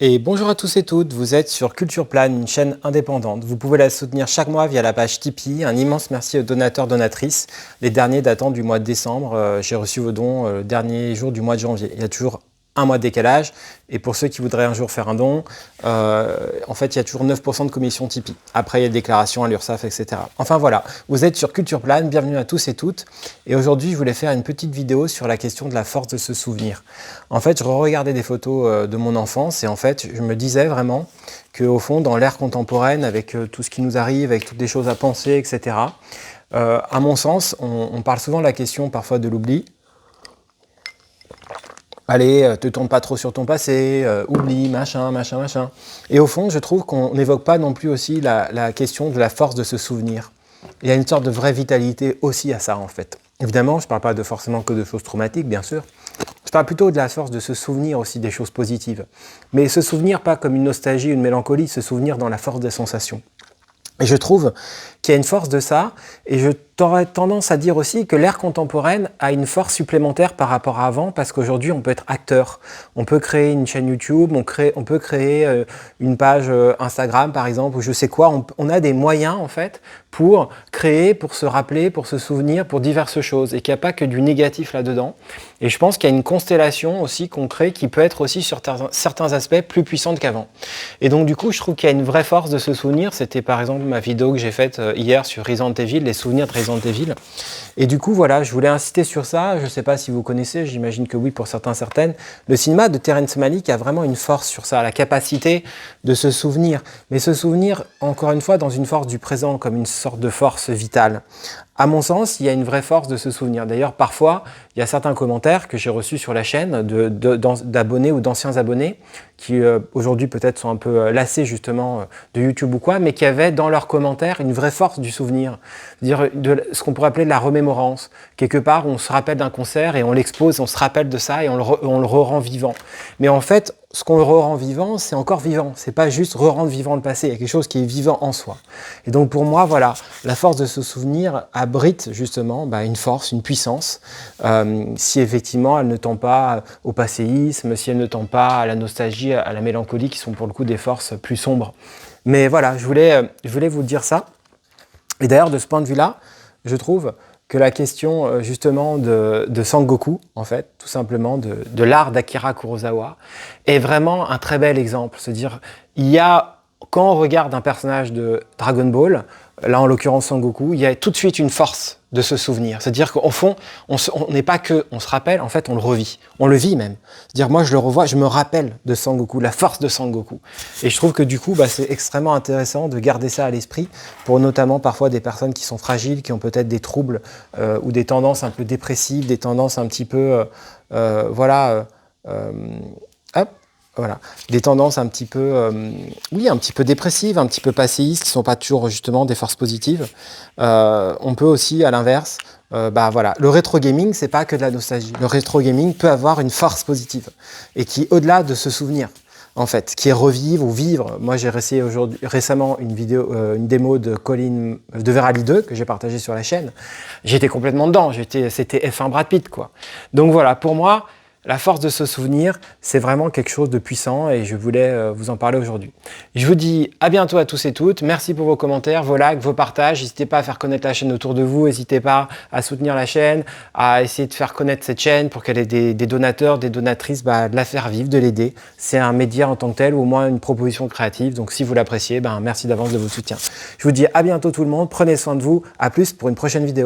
Et bonjour à tous et toutes, vous êtes sur Culture Plan, une chaîne indépendante. Vous pouvez la soutenir chaque mois via la page Tipeee. Un immense merci aux donateurs, donatrices. Les derniers datant du mois de décembre. J'ai reçu vos dons le dernier jour du mois de janvier. Il y a toujours un mois de décalage. Et pour ceux qui voudraient un jour faire un don, en fait, il y a toujours 9% de commission Tipeee. Après, il y a des déclarations à l'URSSAF, etc. Enfin voilà, vous êtes sur Culture Plan, bienvenue à tous et toutes. Et aujourd'hui, je voulais faire une petite vidéo sur la question de la force de se souvenir. En fait, je regardais des photos de mon enfance et en fait, je me disais vraiment qu'au fond, dans l'ère contemporaine, avec tout ce qui nous arrive, avec toutes les choses à penser, etc., à mon sens, on parle souvent de la question parfois de l'oubli. Allez, te tourne pas trop sur ton passé, oublie, machin. Et au fond, je trouve qu'on n'évoque pas non plus aussi la question de la force de se souvenir. Il y a une sorte de vraie vitalité aussi à ça, en fait. Évidemment, je ne parle pas forcément que de choses traumatiques, bien sûr. Je parle plutôt de la force de se souvenir aussi des choses positives. Mais se souvenir pas comme une nostalgie, une mélancolie, se souvenir dans la force des sensations. Et je trouve qu'il y a une force de ça, et je t'aurais tendance à dire aussi que l'ère contemporaine a une force supplémentaire par rapport à avant, parce qu'aujourd'hui on peut être acteur, on peut créer une chaîne YouTube, on peut créer une page Instagram par exemple, ou je sais quoi, on a des moyens en fait pour créer, pour se rappeler, pour se souvenir, pour diverses choses, et qu'il n'y a pas que du négatif là-dedans. Et je pense qu'il y a une constellation aussi qu'on crée qui peut être aussi sur certains aspects plus puissante qu'avant. Et donc du coup je trouve qu'il y a une vraie force de se souvenir. C'était par exemple ma vidéo que j'ai faite hier sur Resident Evil, les souvenirs de Resident Evil. Et du coup, voilà, je voulais insister sur ça. Je ne sais pas si vous connaissez, j'imagine que oui pour certains, certaines. Le cinéma de Terrence Malick a vraiment une force sur ça, la capacité de se souvenir. Mais se souvenir, encore une fois, dans une force du présent, comme une sorte de force vitale. À mon sens, il y a une vraie force de se souvenir. D'ailleurs, parfois, il y a certains commentaires que j'ai reçus sur la chaîne d'abonnés ou d'anciens abonnés qui aujourd'hui peut-être sont un peu lassés justement de YouTube ou quoi, mais qui avaient dans leurs commentaires une vraie force du souvenir. C'est-à-dire ce qu'on pourrait appeler de la remémorance. Quelque part, on se rappelle d'un concert et on l'expose, on se rappelle de ça et on le rend vivant. Mais en fait, ce qu'on le rend vivant, c'est encore vivant. C'est pas juste rendre vivant le passé. Il y a quelque chose qui est vivant en soi. Et donc pour moi, voilà, la force de se souvenir abrite justement une force, une puissance. Si effectivement elle ne tend pas au passéisme, si elle ne tend pas à la nostalgie, à la mélancolie, qui sont pour le coup des forces plus sombres. Mais voilà, je voulais vous dire ça. Et d'ailleurs, de ce point de vue-là, je trouve que la question justement de Sengoku, en fait, tout simplement, de l'art d'Akira Kurosawa, est vraiment un très bel exemple. C'est-à-dire, quand on regarde un personnage de Dragon Ball, là en l'occurrence Sengoku, il y a tout de suite une force de se souvenir. C'est-à-dire qu'au fond, on n'est pas que on se rappelle, en fait on le revit. On le vit même. C'est-à-dire moi je le revois, je me rappelle de Sengoku, la force de Sengoku. Et je trouve que du coup, c'est extrêmement intéressant de garder ça à l'esprit pour notamment parfois des personnes qui sont fragiles, qui ont peut-être des troubles ou des tendances un peu dépressives, des tendances un petit peu, voilà, des tendances un petit peu, un petit peu dépressives, un petit peu passéistes, qui ne sont pas toujours justement des forces positives. On peut aussi, à l'inverse, le rétro gaming, c'est pas que de la nostalgie. Le rétro gaming peut avoir une force positive et qui, au-delà de se souvenir, en fait, qui est revivre ou vivre. Moi, j'ai essayé récemment une démo de Verali 2 que j'ai partagée sur la chaîne. J'étais complètement dedans. C'était F1 Brad Pitt, quoi. Donc voilà, pour moi, la force de se souvenir, c'est vraiment quelque chose de puissant et je voulais vous en parler aujourd'hui. Je vous dis à bientôt à tous et toutes. Merci pour vos commentaires, vos likes, vos partages. N'hésitez pas à faire connaître la chaîne autour de vous. N'hésitez pas à soutenir la chaîne, à essayer de faire connaître cette chaîne pour qu'elle ait des donateurs, des donatrices, de la faire vivre, de l'aider. C'est un média en tant que tel ou au moins une proposition créative. Donc si vous l'appréciez, merci d'avance de votre soutien. Je vous dis à bientôt tout le monde. Prenez soin de vous. À plus pour une prochaine vidéo.